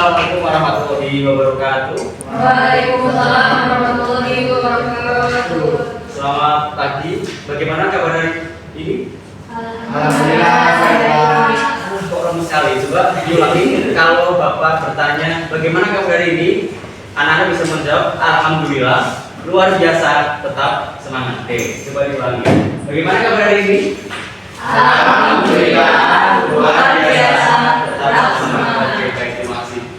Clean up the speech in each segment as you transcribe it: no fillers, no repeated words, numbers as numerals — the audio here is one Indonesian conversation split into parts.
Assalamualaikum warahmatullahi wabarakatuh. Waalaikumsalam warahmatullahi wabarakatuh. Selamat pagi. Bagaimana kabar hari ini? Alhamdulillah. Kok ramai sekali. Coba diulangi. Kalau Bapak bertanya bagaimana kabar hari ini, anak-anak bisa menjawab Alhamdulillah. Luar biasa. Tetap semangat. Oke, coba diulangi. Bagaimana kabar hari ini? Alhamdulillah. Luar biasa. Tetap semangat. Oke, baik, terima kasih.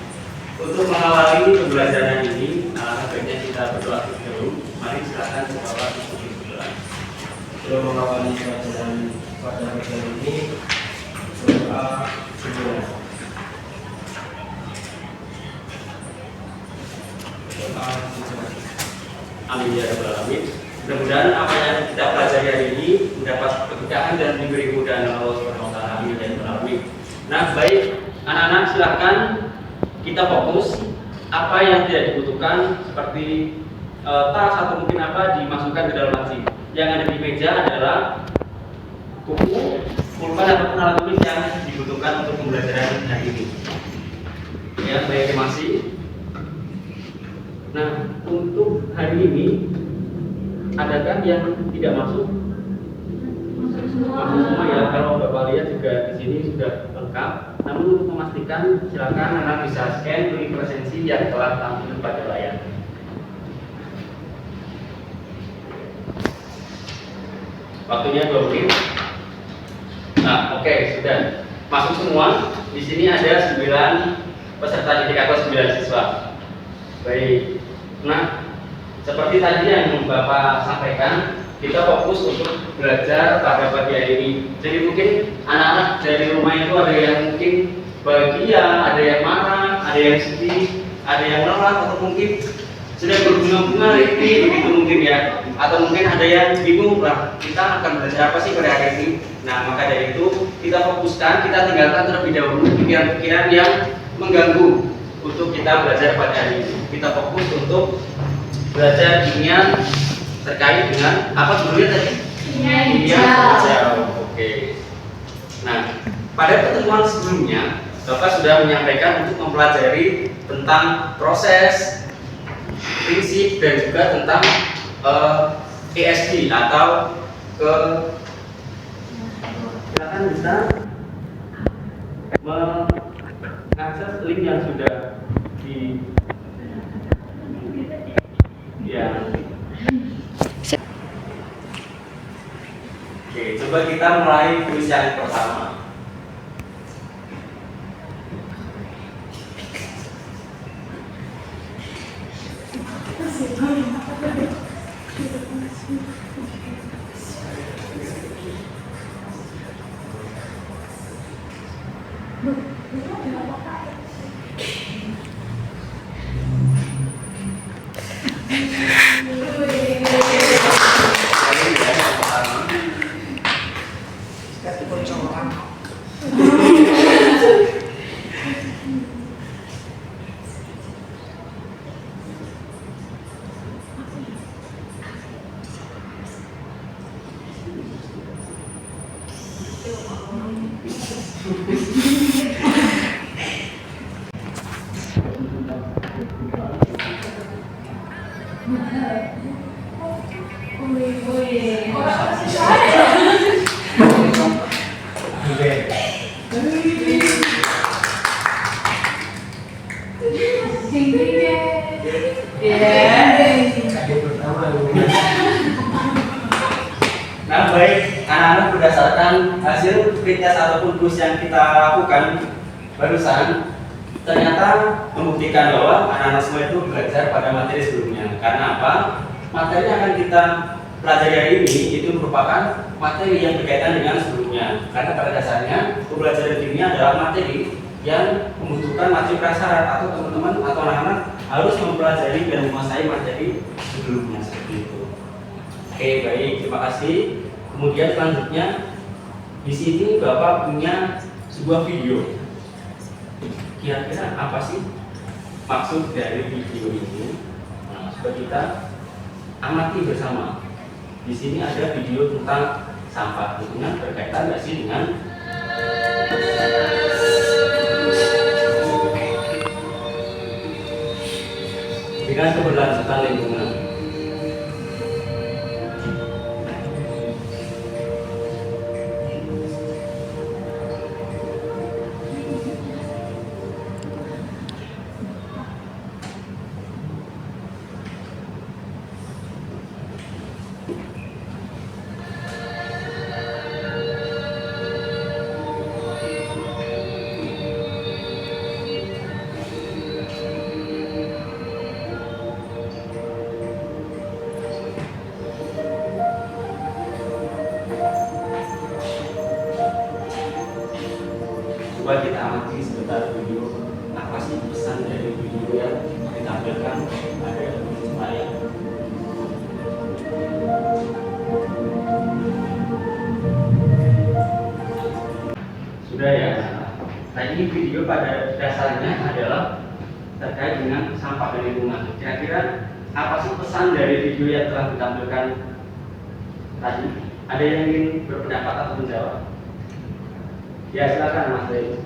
Untuk mengawali pembelajaran ini, sebaiknya kita berdoa dulu. Mari silakan Bapak berdoa. Sebelum mengawali pelajaran pada pelajaran ini, berdoa dulu. Amin ya rabbal alamin. Mudah-mudahan apa yang kita pelajari hari ini mendapat keberkahan dan diberi kemudahan Allah Subhanahu wa taala. Amin ya rabbal alamin. Nah, baik anak-anak, silakan kita fokus apa yang tidak dibutuhkan seperti tas atau mungkin apa dimasukkan ke dalam laci. Yang ada di meja adalah buku, pulpen ataupun alat tulis yang dibutuhkan untuk pembelajaran hari ini. Ya, baik, terima kasih. Nah, untuk hari ini adakah yang tidak masuk? Masuk semua ya. Kalau Bapak lihat juga di sini sudah lengkap. Namun untuk memastikan, silakan anak bisa scan link presensi yang telah tampil pada layar. Waktunya 2 menit. Nah, oke, sudah masuk semua. Di sini ada 9 peserta didik atau 9 siswa. Baik. Nah, seperti tadi yang Bapak sampaikan, kita fokus untuk belajar pada pagi hari ini. Jadi mungkin anak-anak dari rumah itu ada yang mungkin bahagia, ada yang marah, ada yang sedih, ada yang lelah, atau mungkin sedang berbunga-bunga begitu mungkin ya. Atau mungkin ada yang bingung lah, kita akan belajar apa sih pada hari ini. Nah, maka dari itu kita fokuskan, kita tinggalkan terlebih dahulu pikiran-pikiran yang mengganggu untuk kita belajar pada hari ini. Kita fokus untuk belajar kimia terkait dengan apa sebelumnya tadi? Kimia hijau. Oke. Nah, pada pertemuan sebelumnya Bapak sudah menyampaikan untuk mempelajari tentang proses, prinsip dan juga tentang ESD atau silakan bisa mengakses link yang sudah di ya. Oke, coba kita mulai kuis yang pertama. Nah, baik anak-anak, berdasarkan hasil pretest ataupun kuis yang kita lakukan barusan, ternyata membuktikan bahwa anak-anak semua itu belajar pada materi sebelumnya. Karena apa? Materi yang akan kita pelajari hari ini itu merupakan materi yang berkaitan dengan sebelumnya. Karena pada dasarnya pembelajaran kimia adalah materi yang membutuhkan materi prasyarat, atau teman-teman atau anak-anak harus mempelajari dan menguasai materi sebelumnya seperti itu. Oke, baik, terima kasih. Kemudian selanjutnya di sini Bapak punya sebuah video. Kira-kira apa sih maksud dari video ini? Nah, coba kita amati bersama. Di sini ada video tentang sampah. Tentunya berkaitan nggak sih dengan keberlanjutan lingkungan. Coba kita amati sebentar video apa sih pesan dari video yang ditampilkan pada saya. Sudah ya. Tadi video pada dasarnya adalah terkait dengan sampah dan lingkungan. Kira-kira apa sih pesan dari video yang telah ditampilkan tadi? Ada yang ingin berpendapat atau menjawab? Ya, silakan Mas Dewi.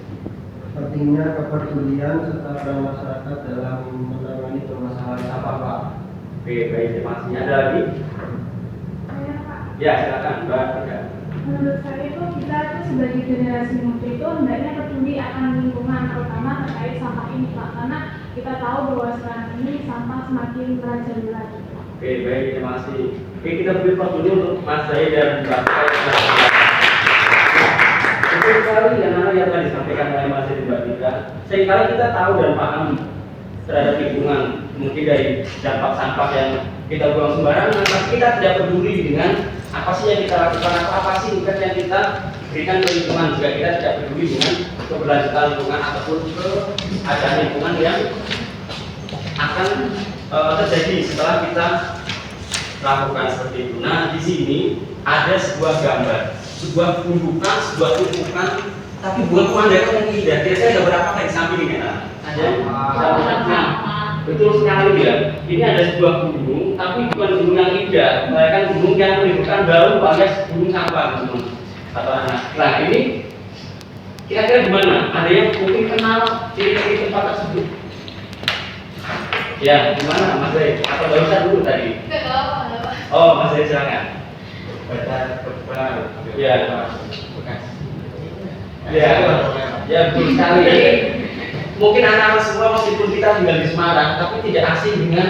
Pentingnya kepedulian serta peran masyarakat dalam menangani permasalahan sampah, Pak. Oke, baik, terima kasih. Ada lagi? Saya, Pak, Ya, silakan Mbak. menurut saya itu kita tuh sebagai generasi muda itu hendaknya peduli akan lingkungan, terutama terkait sampah ini, Pak, karena kita tahu bahwa sekarang ini sampah semakin merajalela. Oke, baik, terima kasih. Oke, kita beri waktu dulu untuk Mas Zai dan Mbak Zai. Betul sekali yang tadi disampaikan oleh Mas Zai dan Mbak Tika. Seringkali kita tahu dan paham terhadap lingkungan, mungkin dari dampak sampah yang kita buang sembarangan, tapi kita tidak peduli dengan apa sih yang kita lakukan atau apa sih impact yang kita berikan ke lingkungan. Juga kita tidak peduli dengan keberlanjutan lingkungan ataupun keadaan lingkungan yang akan terjadi setelah kita lakukan seperti itu. Nah, di sini ada sebuah gambar, sebuah tumpukan, tapi bukan pemandangan yang indah. Kira-kira ada berapa kayak di samping ini? Ada. Betul sekali ya. Ini ada sebuah gunung, tapi bukan gunung yang indah, melainkan gunung yang menimbulkan bau alias gunung sampah, teman-teman. Nah, ini kira-kira di mana? Ada yang mungkin kenal ciri-ciri tempat tersebut? Ya, gimana Mas Zai? Atau barusan dulu tadi? Oh, Mas Zai silakan. Ya, betul sekali. Jadi, mungkin anak-anak semua meskipun kita tinggal di Semarang, tapi tidak asing dengan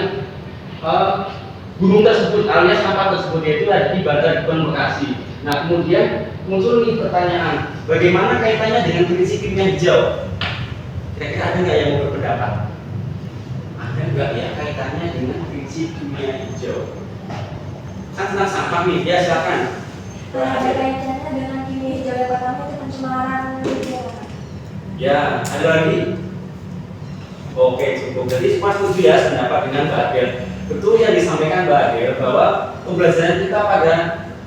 gunung tersebut alias sampah tersebut, yaitu ada di Bantar Gebang, Bekasi. Nah, kemudian muncul nih pertanyaan, bagaimana kaitannya dengan prinsip kimia hijau? Kira-kira ada nggak yang mau berpendapat? Ada nggak ya kaitannya dengan prinsip kimia hijau? Kan tentang sampah nih, ya silakan. Ada kaitannya dengan kimia hijau yang pertama itu pencemaran udara. Ya, ada lagi? Oke, cukup. Jadi semua setuju ya pendapat dengan Mbak Adel. Betul yang disampaikan Mbak Adel bahwa pembelajaran kita pada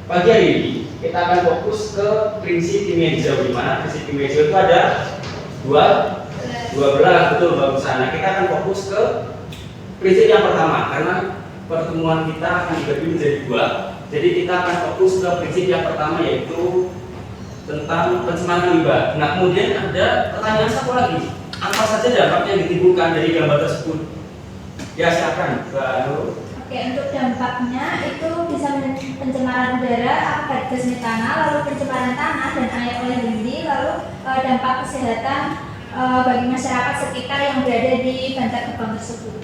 pagi hari ini kita akan fokus ke prinsip kimia hijau, di mana prinsip kimia hijau itu ada 12, betul bagusan. Nah, kita akan fokus ke prinsip yang pertama karena pertemuan kita akan dibagi menjadi 2. Jadi kita akan fokus ke prinsip yang pertama, yaitu tentang pencemaran limbah. Nah, kemudian ada pertanyaan satu lagi, apa saja dampak yang ditimbulkan dari gambar tersebut? Ya, silakan Mbak Nur. Oke, untuk dampaknya itu bisa pencemaran udara akibat gas metana, lalu pencemaran tanah dan air oleh lindi, lalu dampak kesehatan bagi masyarakat sekitar yang berada di Bantar Gebang tersebut.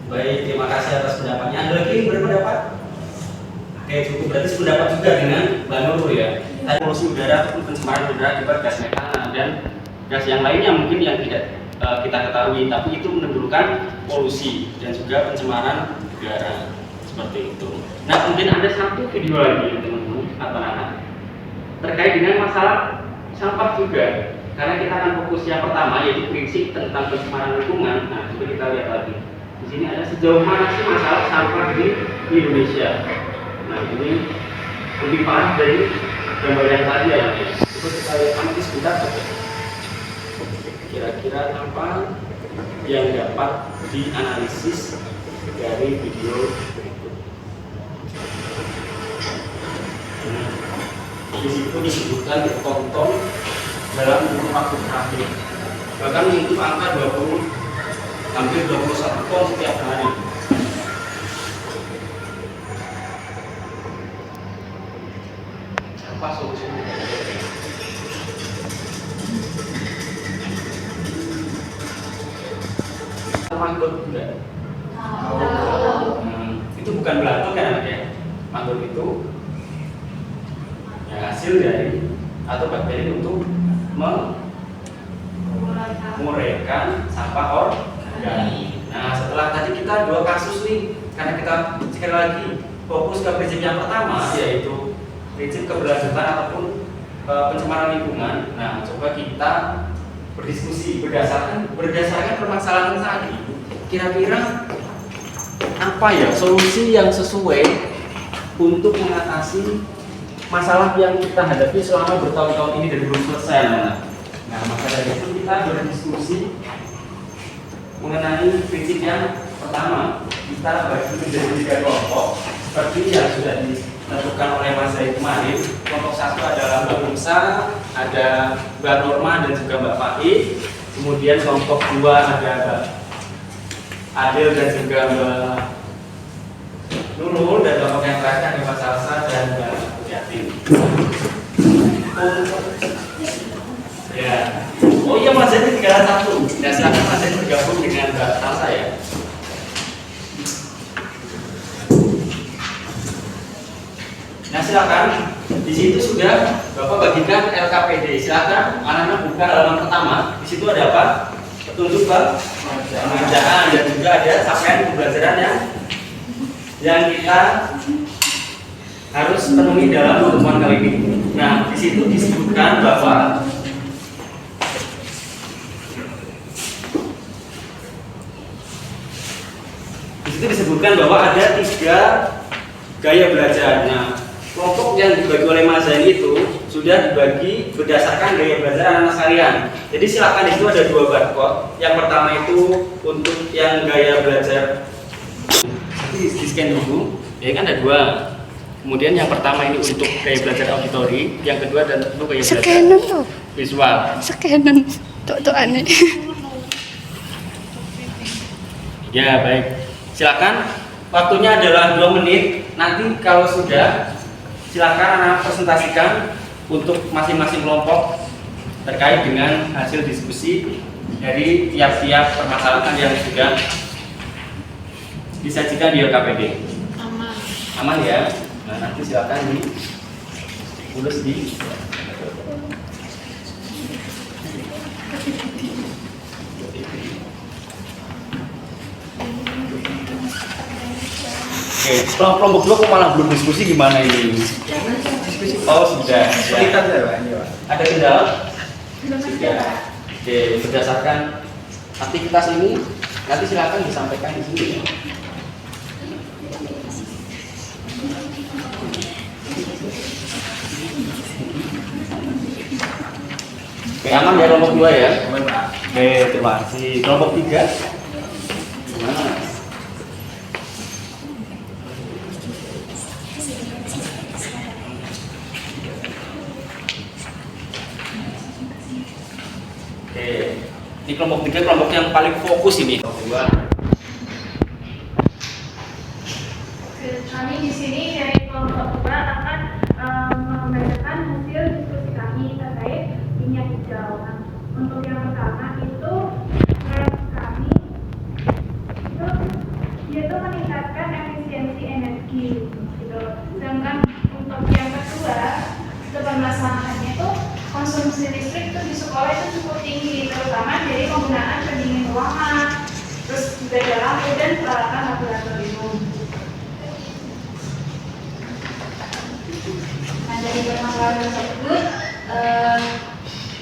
Baik, terima kasih atas pendapatnya. Ada lagi yang berpendapat? Oke, cukup. Berarti sependapat juga dengan Mbak Nur ya. Tadi polusi udara ataupun pencemaran udara akibat gas metana dan gas yang lainnya mungkin yang tidak kita ketahui, tapi itu menimbulkan polusi dan juga pencemaran udara seperti itu. Nah, kemudian ada satu video lagi teman-teman atau anak terkait dengan masalah sampah juga, karena kita akan fokus yang pertama yaitu prinsip tentang pencemaran lingkungan. Nah, coba kita lihat lagi. Di sini ada sejauh mana sih masalah sampah di Indonesia. Nah, ini lebih parah dari gambar yang tadi ya. Coba kita lihat nanti sebentar saja. Kira-kira apa yang dapat dianalisis dari video berikut. Di situ disebutkan tonton dalam waktu terakhir, bahkan itu angka 20 hampir 21 ton setiap hari. apa solusinya? Manggut juga. Itu bukan belatung kan anaknya. Manggut itu ya hasil dari atau bakteri untuk menguraikan sampah organik. Nah, setelah tadi kita dua kasus nih, karena kita sekali lagi fokus ke prinsip yang pertama, yaitu prinsip keberlanjutan ataupun pencemaran lingkungan. Nah, coba kita berdiskusi berdasarkan permasalahan tadi. Kira-kira apa ya solusi yang sesuai untuk mengatasi masalah yang kita hadapi selama bertahun-tahun ini dan belum selesai. Nah, maka dari itu kita berdiskusi mengenai prinsip yang pertama. Kita bagi menjadi 3 kelompok seperti yang sudah ditentukan oleh Mas Zai kemarin. Kelompok 1 adalah Mbak Musa, ada Mbak Norma dan juga Mbak Fahid. Kemudian kelompok 2 ada Mbak Adil dan juga Mbak Nurul, dan kelompok yang terakhir ada Mbak Salsa dan Mbak Yatin. Ya. Oh iya, Mas Zai tinggal 1. Ya, silakan Mas Zai bergabung dengan Mbak Salsa ya. Nah, silakan. Di situ sudah Bapak bagikan LKPD. Silakan anak-anak buka halaman pertama. Di situ ada apa? Petunjuk pengerjaan dan juga ada capaian pembelajaran yang kita harus penuhi dalam pertemuan kali ini. Nah, di situ disebutkan bahwa ada 3 gaya belajar. Nah, kelompok yang dibagi oleh Mas Zai itu sudah dibagi berdasarkan gaya belajar anak-anak sekalian. Jadi silakan, di situ ada 2 barcode. Yang pertama itu untuk yang gaya belajar di scan dulu, ya kan ada 2. Kemudian yang pertama ini untuk gaya belajar auditori, yang kedua dan untuk gaya belajar visual. Scanan tuh aneh. Ya, baik. Silakan, waktunya adalah 2 menit. Nanti kalau sudah, silakan anak presentasikan untuk masing-masing kelompok terkait dengan hasil diskusi dari tiap-tiap permasalahan yang sudah disajikan di LKPD. Aman ya. Nah, nanti silakan ditulis di Oke, kelompok 2 kok malah belum diskusi, gimana ini? Oh, sudah. Kesulitan ya, Pak. Ada kendala? Sudah. Oke, berdasarkan aktivitas ini nanti silakan disampaikan di sini. Oke, aman ya kelompok 2 ya? Aman, Pak. Oke, terima kasih. Kelompok 3 gimana? Ini kelompok 3 kelompok yang paling fokus ini. Kami di sini dari kelompok 2 akan membacakan hasil diskusi kami terkait minyak hijau. Nah, untuk yang pertama itu kami itu yaitu meningkatkan efisiensi energi gitu. Sedangkan untuk yang kedua itu permasalahannya itu konsumsi listrik itu di sekolah itu cukup tinggi, terutama dari penggunaan pendingin ruangan, terus juga ada lampu dan peralatan laboratorium. Nah, dari permasalahan tersebut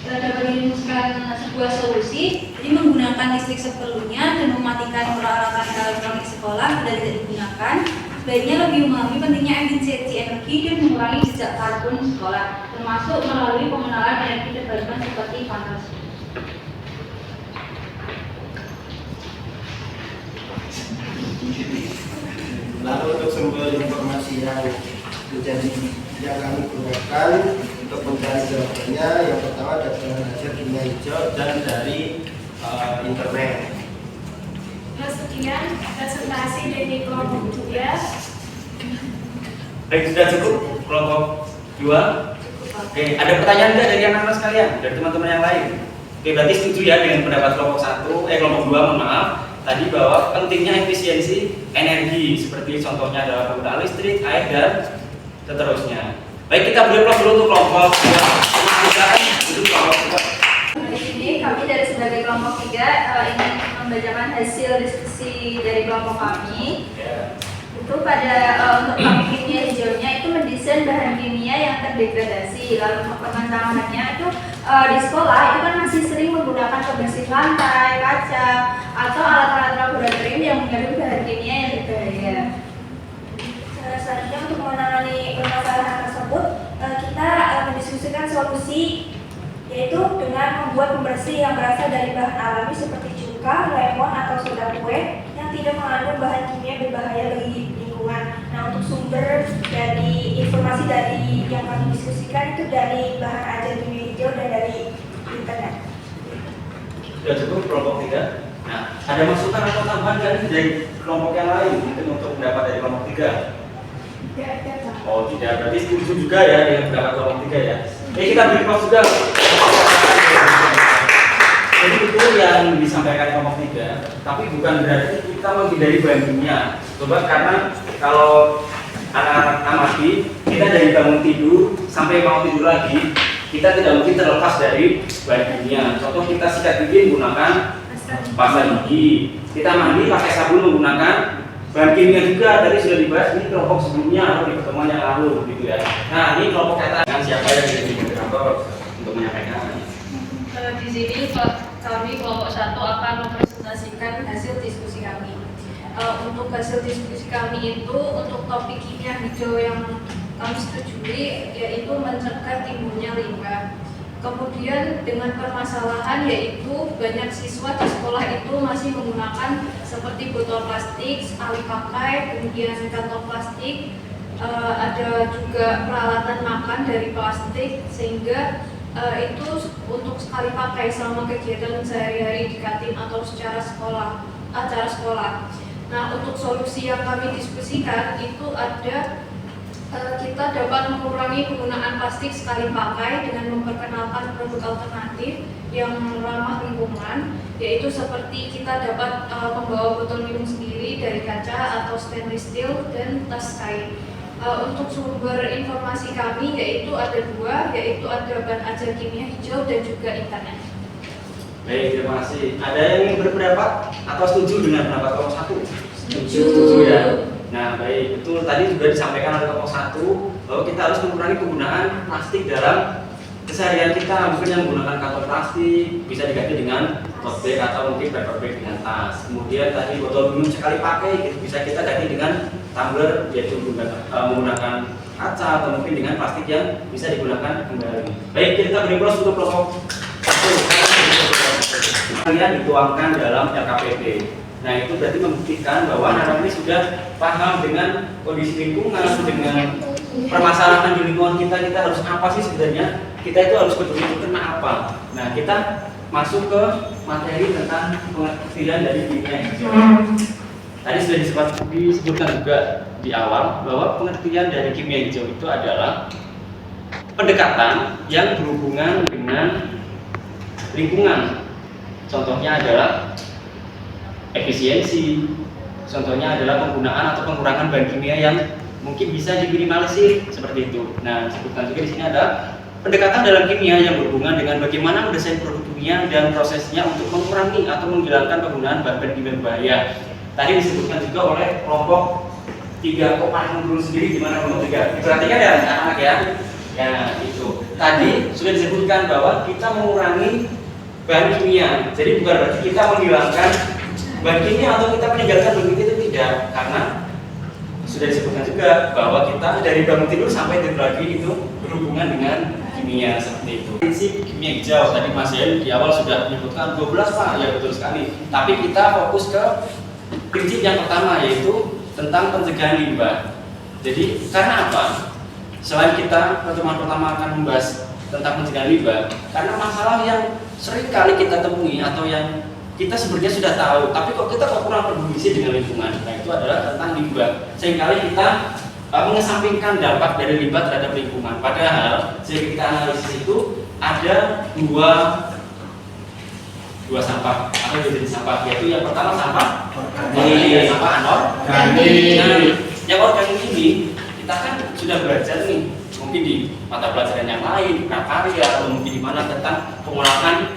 dapat dirumuskan sebuah solusi, jadi menggunakan listrik seperlunya dan mematikan peralatan elektronik sekolah bila tidak digunakan. Sebaiknya lebih memahami pentingnya efisiensi energi dan mengurangi jejak karbon sekolah, termasuk melalui pengenalan energi terbarukan seperti panas. Lalu untuk sumber informasi yang kami gunakan untuk mencari jawabannya, yang pertama data hasil kimia hijau dan dari internet. Sekian presentasi dari kelompok 3. Baik, sudah cukup kelompok 2. Oke, ada pertanyaan nggak dari anak-anak sekalian, dari teman-teman yang lain? Oke, berarti setuju ya dengan pendapat kelompok 2, mohon maaf, tadi bahwa pentingnya efisiensi energi, seperti contohnya adalah penggunaan listrik, air, dan seterusnya. Baik, kita beri aplaus dulu untuk kelompok 2. Di sini kami dari sebagai kelompok 3 ingin membacakan hasil diskusi dari kelompok kami. Itu pada untuk topik kimia hijaunya itu mendesain bahan kimia yang terdegradasi. Lalu untuk pengembangannya itu di sekolah itu kan masih sering menggunakan pembersih lantai, kaca, atau alat-alat laboratorium yang mengandung bahan kimia yang berbahaya. Selanjutnya untuk menangani permasalahan tersebut kita mendiskusikan solusi, yaitu dengan membuat pembersih yang berasal dari bahan alami seperti cuka, lemon, atau soda kue yang tidak mengandung bahan kimia berbahaya bagi lingkungan. Nah, untuk sumber dari informasi dari yang kami diskusikan itu dari bahan ajar kimia hijau dan dari internet. Sudah cukup kelompok 3. Nah, ada masukan atau tambahan dari kelompok yang lain mungkin untuk pendapat dari kelompok 3? Oh tidak, berarti setuju juga ya dengan pendapat kelompok 3 ya. Kita beri aplaus juga. Jadi itu yang disampaikan kelompok 3, tapi bukan berarti kita menghindari bahan kimia. Coba karena kalau anak-anak amati, kita dari bangun tidur sampai mau tidur lagi, kita tidak mungkin terlepas dari bahan kimia. Contoh kita sikat gigi menggunakan pasta gigi, kita mandi pakai sabun menggunakan bahan kimia juga. Tadi sudah dibahas di kelompok sebelumnya atau di pertemuan yang lalu, gitu ya. Nah, ini kelompok kata siapa yang jadi moderator untuk menyampaikan? Di sini kami kelompok 1 akan mempresentasikan hasil diskusi kami. Untuk hasil diskusi kami itu untuk topik kimia hijau yang kami setujui yaitu mencegah timbulnya limbah. Kemudian dengan permasalahan yaitu banyak siswa di sekolah itu masih menggunakan seperti botol plastik sekali pakai, kemudian kantong plastik, ada juga peralatan makan dari plastik, sehingga itu untuk sekali pakai selama kegiatan sehari-hari di kantin atau secara acara sekolah. Nah, untuk solusi yang kami diskusikan itu ada kita dapat mengurangi penggunaan plastik sekali pakai dengan memperkenalkan produk alternatif yang ramah lingkungan, yaitu seperti kita dapat membawa botol minum sendiri dari kaca atau stainless steel dan tas kain. Untuk sumber informasi kami yaitu ada 2, yaitu ada bahan ajar kimia hijau dan juga internet. Baik, terima kasih. Ada yang ingin berpendapat atau setuju dengan pendapat kelompok 1? Setuju ya. Nah, baik, betul tadi juga disampaikan oleh kelompok 1 bahwa kita harus mengurangi penggunaan plastik dalam keseharian kita. Mungkin yang menggunakan kantong plastik bisa diganti dengan tote bag atau mungkin paper bag dengan tas. Kemudian tadi botol minum sekali pakai bisa kita ganti dengan tumbler, yaitu menggunakan kaca atau mungkin dengan plastik yang bisa digunakan kembali. Baik, kita beri aplaus untuk kelompok 1. Kalian dituangkan dalam LKPD. Nah, itu berarti membuktikan bahwa anak-anak ini sudah paham dengan kondisi lingkungan, dengan permasalahan di lingkungan kita harus apa sih sebenarnya, kita itu harus peduli kena apa. Nah, kita masuk ke materi tentang pengertian dari kimia hijau. Tadi sudah disebutkan juga di awal bahwa pengertian dari kimia hijau itu adalah pendekatan yang berhubungan dengan lingkungan. Contohnya adalah efisiensi, contohnya adalah penggunaan atau pengurangan bahan kimia yang mungkin bisa diminimalisir seperti itu. Nah, disebutkan juga di sini ada pendekatan dalam kimia yang berhubungan dengan bagaimana mendesain produk kimia dan prosesnya untuk mengurangi atau menghilangkan penggunaan bahan kimia berbahaya. Tadi disebutkan juga oleh kelompok 3, kok paling dulu sendiri gimana kelompok 3? Diperhatikan ya anak-anak ya. Ya, itu. Tadi sudah disebutkan bahwa kita mengurangi bahan kimia. Jadi bukan berarti kita menghilangkan bahan kimia atau kita meninggalkan bahan kimia, itu tidak, karena sudah disebutkan juga bahwa kita dari bangun tidur sampai tidur lagi itu berhubungan dengan kimia seperti itu. Prinsip kimia hijau tadi Mas Yen di awal sudah menyebutkan 12 Pak, ya betul sekali. Tapi kita fokus ke prinsip yang pertama yaitu tentang pencegahan limbah. Jadi karena apa? Selain kita pertemuan pertama akan membahas tentang pencegahan limbah, karena masalah yang sering kali kita temui atau yang kita sebenarnya sudah tahu, tapi kok kita kurang peduli sih dengan lingkungan. Nah, itu adalah tentang limbah. Seringkali kita mengesampingkan dampak dari limbah terhadap lingkungan. Padahal jika kita analisis itu ada dua sampah atau dua jenis sampah, yaitu yang pertama sampah organik, sampah anorganik. Nah, yang organik ini kita kan sudah belajar nih, mungkin di mata pelajaran yang lain, prakarya atau mungkin di mana tentang pengolahan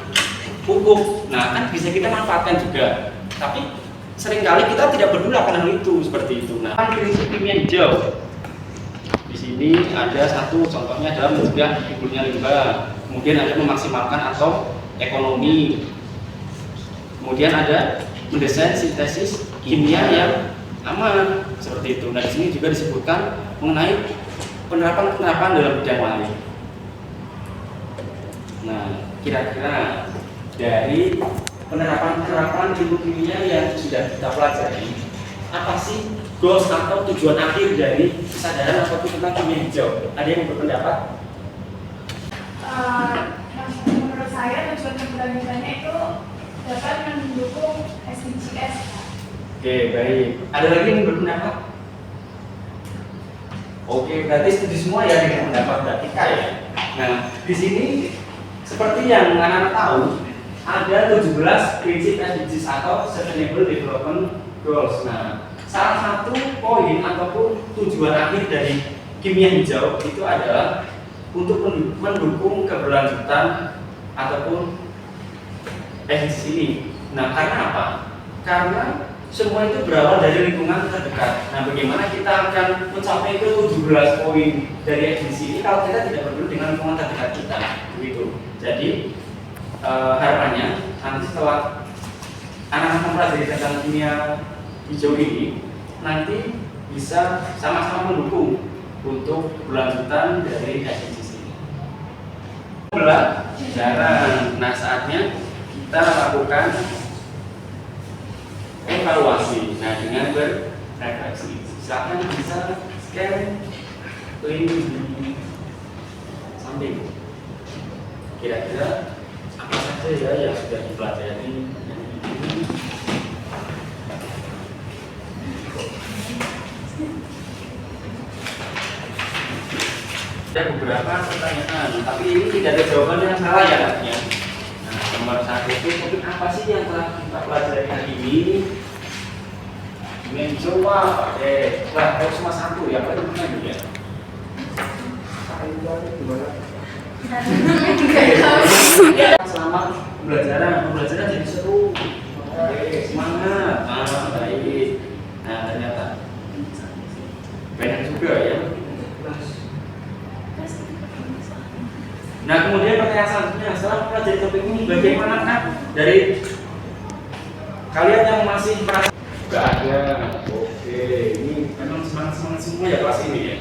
pupuk. Nah, kan bisa kita manfaatkan juga. Tapi seringkali kita tidak peduli akan hal itu seperti itu. Nah, prinsip kimia hijau. Di sini ada satu contohnya adalah mencegah timbulnya limbah. Kemudian ada memaksimalkan atau ekonomi. Kemudian ada mendesain sintesis kimia yang aman seperti itu. Nah, di sini juga disebutkan mengenai penerapan dalam bidang lain. Nah, kira-kira dari penerapan ilmu kimia yang sudah kita pelajari, apa sih goals atau tujuan akhir dari kesadaran atau tentang kimia hijau? Ada yang berpendapat? Menurut saya tujuan keberlanjutannya itu dapat mendukung SDGs. Oke, baik. Ada lagi yang berpendapat? Oke, berarti setuju semua ya dengan pendapat Mbak Tika ya. Nah, di sini seperti yang anak-anak tahu, ada 17 prinsip SDGs atau Sustainable Development Goals. Nah, salah satu poin ataupun tujuan akhir dari kimia hijau itu adalah untuk mendukung keberlanjutan ataupun SDGs ini. Nah, karena apa? Karena semua itu berawal dari lingkungan terdekat. Nah, bagaimana kita akan mencapai ke 17 poin dari SDGs ini kalau kita tidak peduli dengan lingkungan terdekat kita, begitu. Jadi harapannya nanti setelah anak-anak mempelajari tentang kimia hijau ini, nanti bisa sama-sama mendukung untuk keberlanjutan dari SDGs ini. Pembelajaran. Nah, saatnya kita lakukan evaluasi. Nah, dengan berefleksi. Silakan bisa scan link di samping. Kira-kira apa saja ya yang sudah dipelajari? Ada beberapa pertanyaan, tapi ini tidak ada jawaban yang salah ya artinya. Nah, nomor 1 itu mungkin apa sih yang telah kita pelajari hari ini? Mencoba, oke. Lah, harus cuma satu ya, apa itu dulu ya? Selamat pembelajaran jadi seru. Oke, semangat. Baik. Nah, ternyata banyak juga ya. Nah, kemudian pertanyaan selanjutnya, setelah mempelajari topik ini, bagaimana kan dari kalian yang masih merasa nggak ada? Oke, ini memang semangat semua ya kelas ini ya.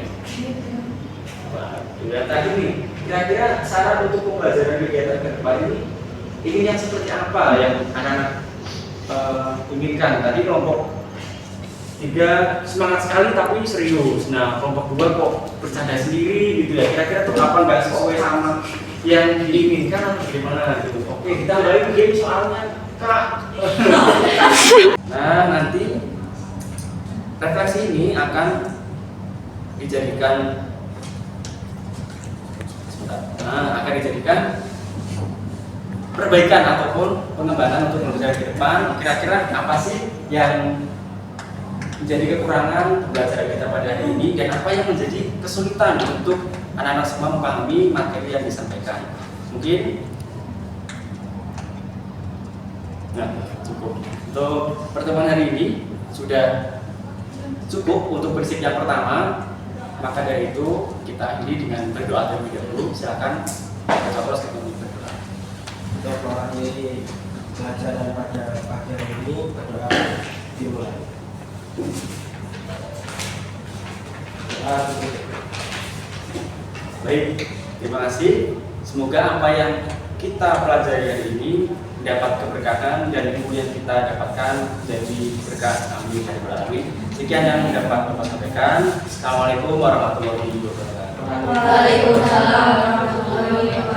Nah, tadi nih, kira-kira saran untuk pembelajaran kegiatan ke depan ini yang seperti apa yang anak-anak inginkan? Tadi kelompok 3 semangat sekali tapi serius. Nah, kelompok 2 kok bercanda sendiri gitu ya. Kira-kira tuh apa nggak sesuai sama yang diinginkan atau gimana gitu. Oke, kita balik game soalnya, Kak. Nah, nanti refleksi ini akan dijadikan perbaikan ataupun pengembangan untuk pembelajaran ke depan. Kira-kira apa sih yang menjadi kekurangan pembelajaran kita pada hari ini dan apa yang menjadi kesulitan untuk anak-anak semua memahami materi yang disampaikan? Mungkin cukup untuk pertemuan hari ini sudah cukup untuk prinsip yang pertama. Maka dari itu kita akhiri dengan berdoa terlebih dahulu. Silakan baca terus kita berdoa. Untuk mengakhiri pelajaran pada pagi hari ini, berdoa dimulai. Baik, terima kasih. Semoga apa yang kita pelajari hari ini dapat keberkahan dan ilmu yang kita dapatkan jadi berkah. Amin ya rabbal alamin. Sekian yang dapat Bapak sampaikan. Assalamualaikum warahmatullahi wabarakatuh. Waalaikumsalam warahmatullahi wabarakatuh.